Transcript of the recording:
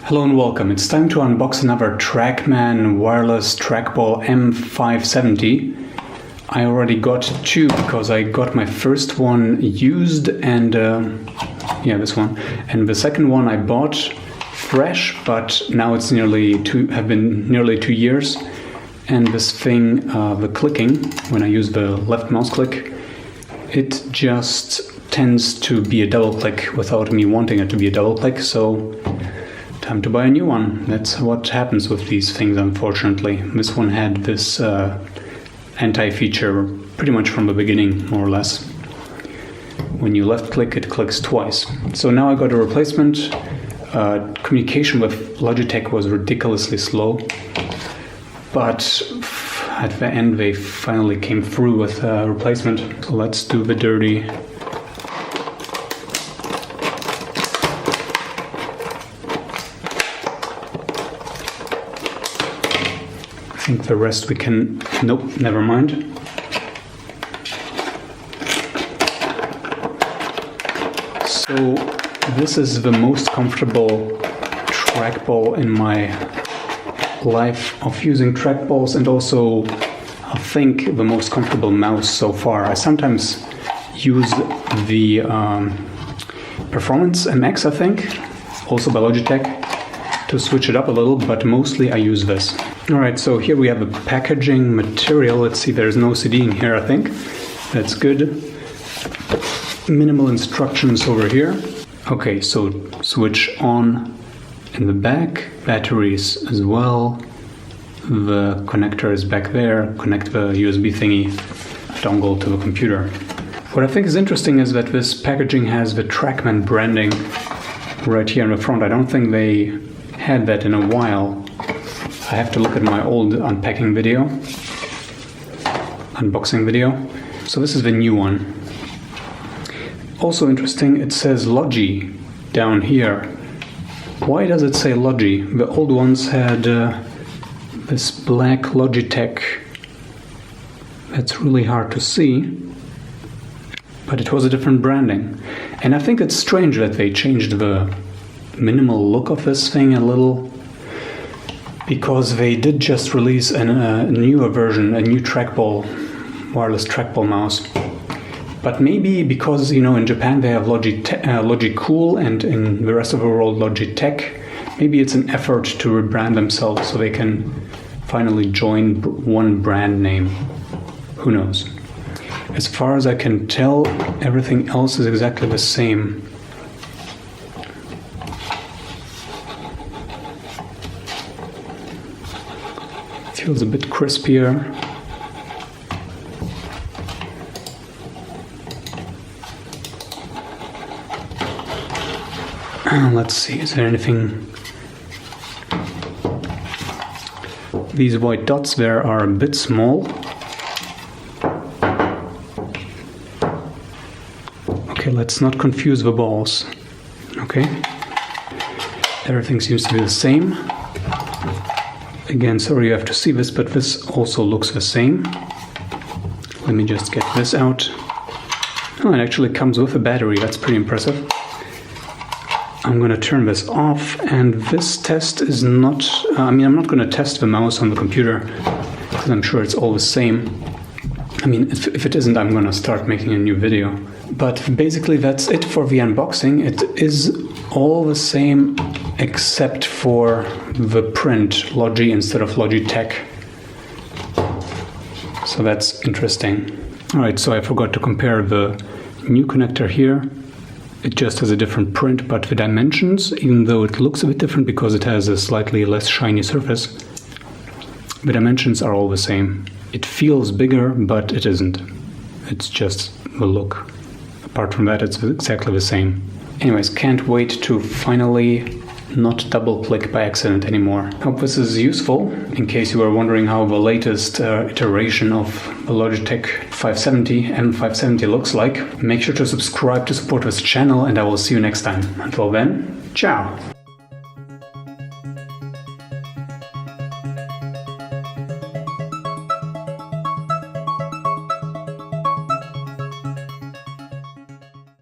Hello and welcome. It's time to unbox another Trackman wireless-trackball M570. I already got two because I got my first one used and this one. And the second one I bought fresh, but now it's have been nearly 2 years. And this thing, the clicking, when I use the left mouse click, it just tends to be a double click without me wanting it to be a double click. So time to buy a new one. That's what happens with these things, unfortunately. This one had this anti-feature pretty much from the beginning, more or less. When you left click, it clicks twice. So now I got a replacement. Communication with Logitech was ridiculously slow, but at the end they finally came through with a replacement. So let's do the dirty. I think the rest we can... Nope, never mind. So this is the most comfortable trackball in my life of using trackballs, and also I think the most comfortable mouse so far. I sometimes use the Performance MX, I think, also by Logitech, to switch it up a little, but mostly I use this. Alright, so here we have the packaging material. Let's see, there's no CD in here, I think. That's good. Minimal instructions over here. Okay, so switch on in the back, batteries as well. The connector is back there. Connect the USB thingy dongle to the computer. What I think is interesting is that this packaging has the Trackman branding right here in the front. I don't think they had that in a while. I have to look at my old unboxing video. So this is the new one. Also interesting, it says Logi down here. Why does it say Logi? The old ones had this black Logitech. That's really hard to see, but it was a different branding. And I think it's strange that they changed the minimal look of this thing a little, because they did just release a newer version, a new trackball, wireless-trackball mouse. But maybe because, in Japan they have Logicool and in the rest of the world Logitech, maybe it's an effort to rebrand themselves so they can finally join one brand name. Who knows? As far as I can tell, everything else is exactly the same. Feels a bit crispier. Let's see, is there anything? These white dots there are a bit small. Okay, let's not confuse the balls. Okay. Everything seems to be the same. Again, sorry you have to see this, but this also looks the same. Let me just get this out. Oh, it actually comes with a battery. That's pretty impressive. I'm going to turn this off, and this test is not... I'm not going to test the mouse on the computer, because I'm sure it's all the same. If it isn't, I'm going to start making a new video. But basically that's it for the unboxing. It is all the same except for the print, Logi instead of Logitech. So that's interesting. Alright, so I forgot to compare the new connector here. It just has a different print, but the dimensions, even though it looks a bit different because it has a slightly less shiny surface, the dimensions are all the same. It feels bigger, but it isn't. It's just the look. Apart from that, it's exactly the same. Anyways, can't wait to finally not double click by accident anymore. Hope this is useful, in case you were wondering how the latest iteration of the Logitech M570 looks like. Make sure to subscribe to support this channel, and I will see you next time. Until then, ciao!